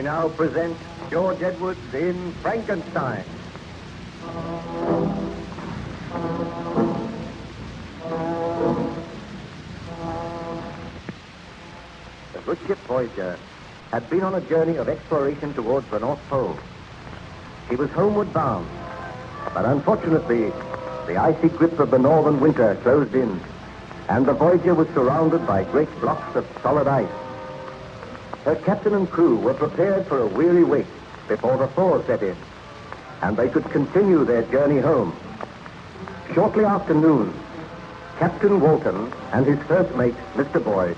now present George Edwards in Frankenstein. The good ship Voyager had been on a journey of exploration towards the North Pole. He was homeward bound, but unfortunately, the icy grip of the northern winter closed in, and the Voyager was surrounded by great blocks of solid ice. Her captain and crew were prepared for a weary wait before the thaw set in, and they could continue their journey home. Shortly after noon, Captain Walton and his first mate, Mr. Boyd,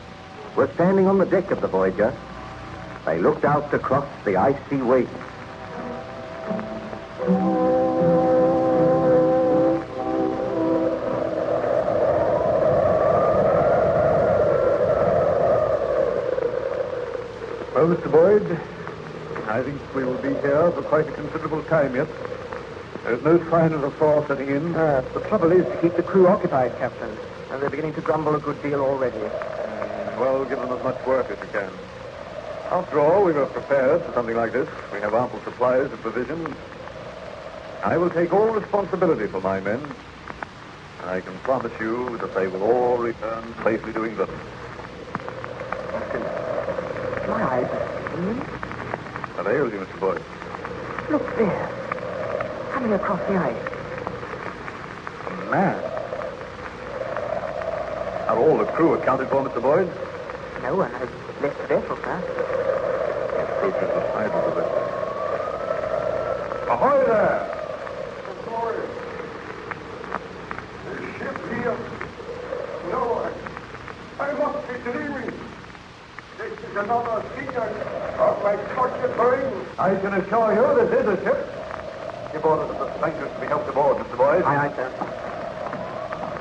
were standing on the deck of the Voyager. They looked out across the icy waste. Well, Mr. Boyd, I think we will be here for quite a considerable time yet. There's no sign of the thaw setting in. The trouble is to keep the crew occupied, Captain. And they're beginning to grumble a good deal already. Well, give them as much work as you can. After all, we were prepared for something like this. We have ample supplies of provisions. I will take all responsibility for my men. I can promise you that they will all return safely to England. My eyes are seeing. What ails you, Mr. Boyd? Look there. Coming across the ice. A man. Are all the crew accounted for, Mr. Boyd? No one has left the vessel, sir. He approaches the side of the vessel. Ahoy there! Mr. Boyd. The ship here. No, I must be dreaming. This is another signal of my tortured brain. I can assure you this is a ship. Give orders for the strangers to be helped aboard, Mr. Boyd. Aye, sir.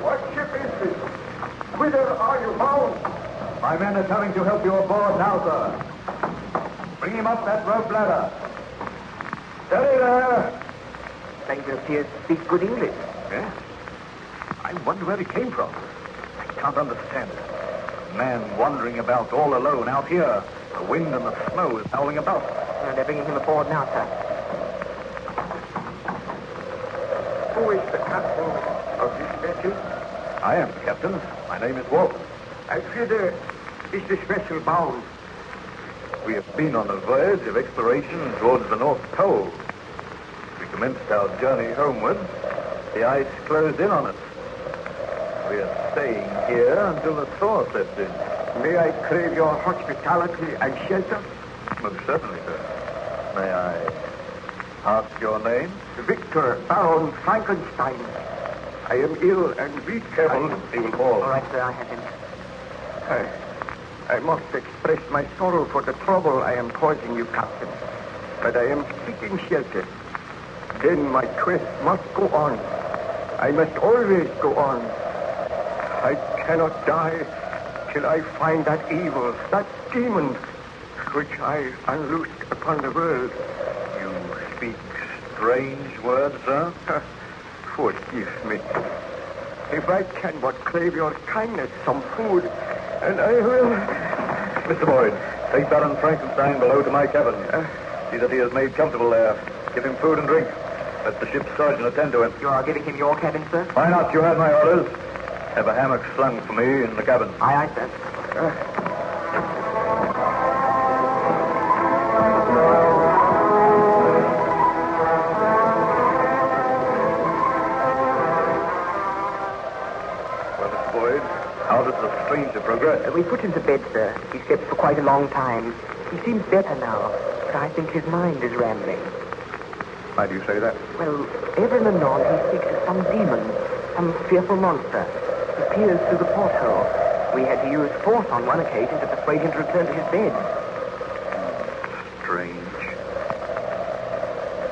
What ship is this? Whither are you bound? My men are coming to help you aboard now, sir. Bring him up that rope ladder. Steady there. Stranger appears to speak good English. Yes. I wonder where he came from. I can't understand it. A man wandering about all alone out here. The wind and the snow is howling about. They're bringing him aboard now, sir. Who is the captain of this vessel? I am the captain. My name is Walton. I fear is this vessel bound? We have been on a voyage of exploration towards the North Pole. We commenced our journey homeward. The ice closed in on us. We are staying here until the thaw sets in. May I crave your hospitality and shelter? Most certainly, sir. May I ask your name? Victor Baron Frankenstein. I am ill and weak. Careful, he will fall. All right, sir, I have him. I must express my sorrow for the trouble I am causing you, Captain. But I am seeking shelter. Then my quest must go on. I must always go on. I cannot die till I find that evil, that demon, which I unloosed upon the world. You speak strange words, sir. Forgive me. If I can but crave your kindness, some food, and I will... Mr. Boyd, take Baron Frankenstein below to my cabin. See that he is made comfortable there. Give him food and drink. Let the ship's surgeon attend to him. You are giving him your cabin, sir? Why not? You have my orders. Have a hammock slung for me in the cabin. Aye, sir. How does the stranger progress? We put him to bed, sir. He slept for quite a long time. He seems better now, but I think his mind is rambling. Why do you say that? Well, ever and anon he speaks of some demon, some fearful monster. He peers through the porthole. We had to use force on one occasion to persuade him to return to his bed. Strange.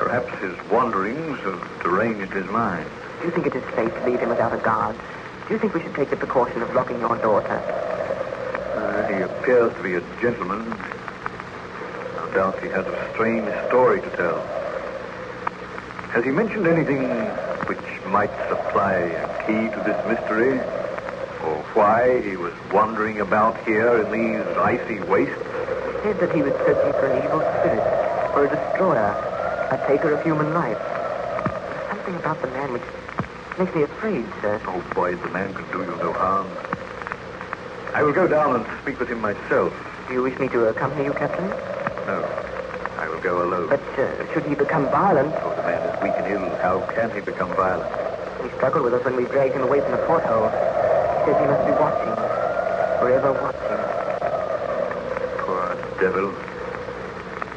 Perhaps his wanderings have deranged his mind. Do you think it is safe to leave him without a guard? Do you think we should take the precaution of locking your daughter? He appears to be a gentleman. No doubt he has a strange story to tell. Has he mentioned anything which might supply a key to this mystery? Or why he was wandering about here in these icy wastes? said that he was searching for an evil spirit, for a destroyer, a taker of human life. There's something about the man which makes me afraid, sir. Oh, boy, the man can do you no harm. I will go down and speak with him myself. Do you wish me to accompany you, Captain? No, I will go alone. But should he become violent? Oh, the man is weak and ill. How can he become violent? He struggled with us when we dragged him away from the porthole. He says he must be watching, forever watching. Poor devil.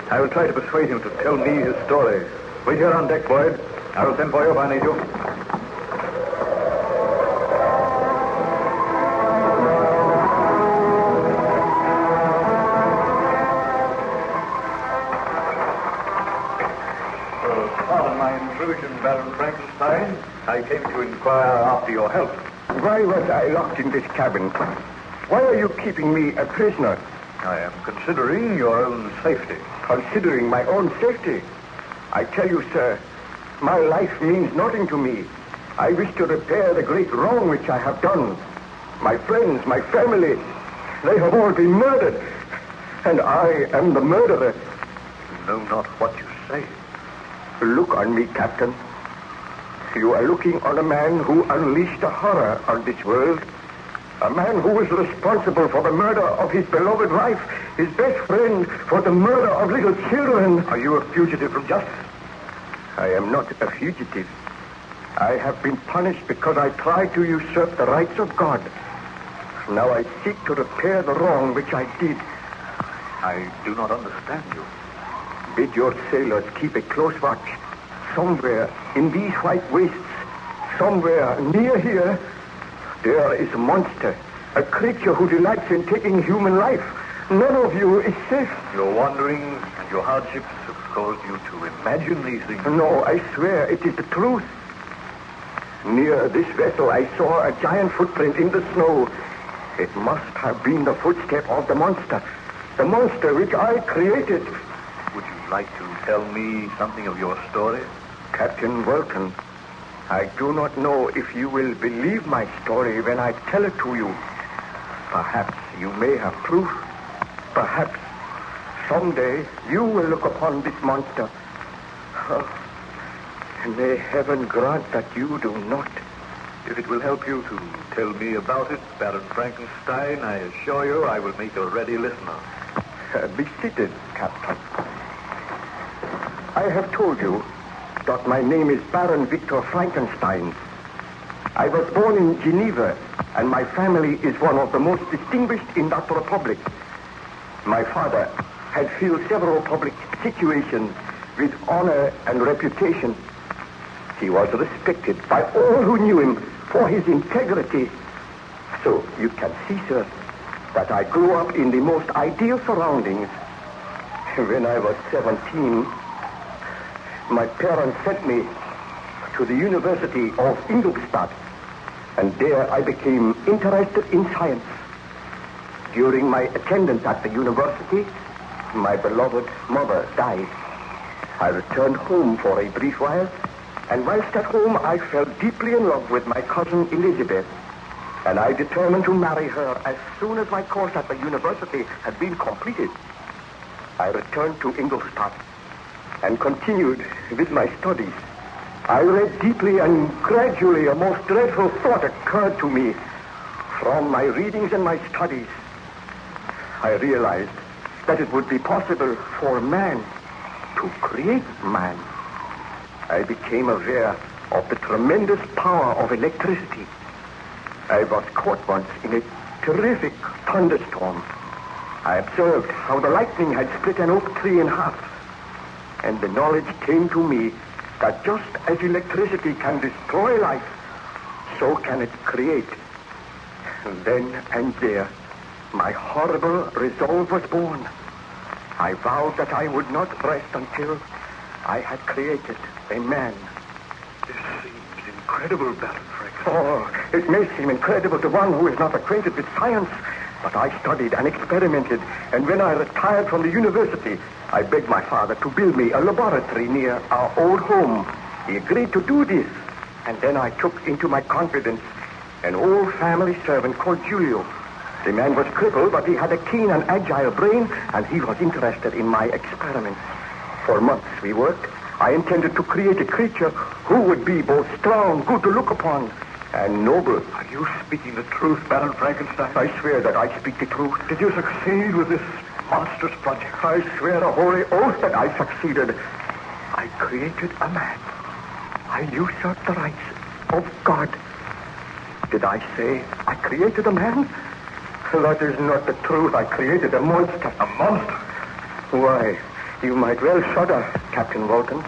I will try to persuade him to tell me his story. Wait here on deck, Boyd. I will send for you if I need you. Pardon my intrusion, Baron Frankenstein. I came to inquire after your health. Why was I locked in this cabin? Why are you keeping me a prisoner? I am considering your own safety. Considering my own safety? I tell you, sir, my life means nothing to me. I wish to repair the great wrong which I have done. My friends, my family, they have all been murdered. And I am the murderer. You know not what you say. Look on me, Captain. You are looking on a man who unleashed a horror on this world. A man who was responsible for the murder of his beloved wife, his best friend, for the murder of little children. Are you a fugitive from justice? I am not a fugitive. I have been punished because I tried to usurp the rights of God. Now I seek to repair the wrong which I did. I do not understand you. Bid your sailors keep a close watch. Somewhere in these white wastes, somewhere near here, there is a monster, a creature who delights in taking human life. None of you is safe. Your wanderings and your hardships have caused you to imagine these things. No, I swear it is the truth. Near this vessel, I saw a giant footprint in the snow. It must have been the footstep of the monster which I created. Would you like to tell me something of your story? Captain Vulcan, I do not know if you will believe my story when I tell it to you. Perhaps you may have proof. Perhaps someday you will look upon this monster. Oh, may heaven grant that you do not. If it will help you to tell me about it, Baron Frankenstein, I assure you I will make a ready listener. Be seated, Captain. I have told you that my name is Baron Victor Frankenstein. I was born in Geneva, and my family is one of the most distinguished in that republic. My father had filled several public situations with honor and reputation. He was respected by all who knew him for his integrity. So you can see, sir, that I grew up in the most ideal surroundings. When I was 17, my parents sent me to the University of Ingolstadt, and there I became interested in science. During my attendance at the university, my beloved mother died. I returned home for a brief while, and whilst at home I fell deeply in love with my cousin Elizabeth, and I determined to marry her as soon as my course at the university had been completed. I returned to Ingolstadt and continued with my studies. I read deeply, and gradually a most dreadful thought occurred to me. From my readings and my studies, I realized that it would be possible for man to create man. I became aware of the tremendous power of electricity. I was caught once in a terrific thunderstorm. I observed how the lightning had split an oak tree in half. And the knowledge came to me that just as electricity can destroy life, so can it create. And then and there, my horrible resolve was born. I vowed that I would not rest until I had created a man. This seems incredible, Baron Frankenstein. Oh, it may seem incredible to one who is not acquainted with science, but I studied and experimented, and when I retired from the university, I begged my father to build me a laboratory near our old home. He agreed to do this, and then I took into my confidence an old family servant called Julio. The man was crippled, but he had a keen and agile brain, and he was interested in my experiments. For months we worked. I intended to create a creature who would be both strong, good to look upon, and noble. Are you speaking the truth, Baron Frankenstein? I swear that I speak the truth. Did you succeed with this monstrous project? I swear a holy oath that I succeeded. I created a man. I usurped the rights of God. Did I say I created a man? That is not the truth. I created a monster. A monster? Why, you might well shudder, Captain Walton.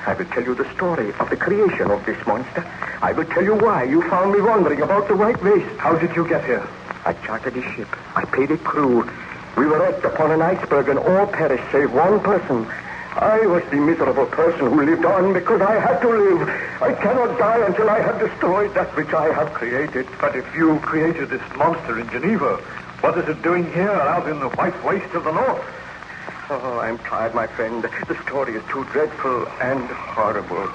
I will tell you the story of the creation of this monster. I will tell you why you found me wandering about the White Waste. How did you get here? I chartered a ship. I paid a crew. We were wrecked upon an iceberg and all perished save one person. I was the miserable person who lived on because I had to live. I cannot die until I have destroyed that which I have created. But if you created this monster in Geneva, what is it doing here out in the White Waste of the North? Oh, I'm tired, my friend. The story is too dreadful and horrible.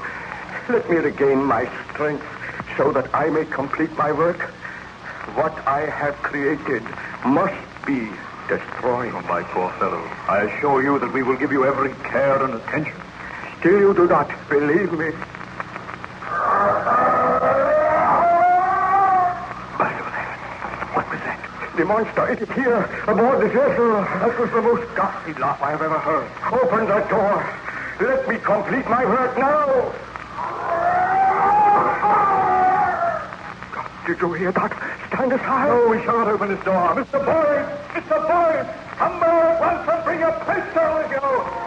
Let me regain my strength so that I may complete my work. What I have created must be destroyed. Oh, my poor fellow. I assure you that we will give you every care and attention. Still you do not believe me. By the way, what was that? The monster, it is here, aboard the vessel. That was the most ghastly laugh I have ever heard. Open that door. Let me complete my work now. Did you hear that? Stand aside. No, we shall not open this door. Mr. Boyd! Mr. Boyd! Come back at once and bring a pistol with you!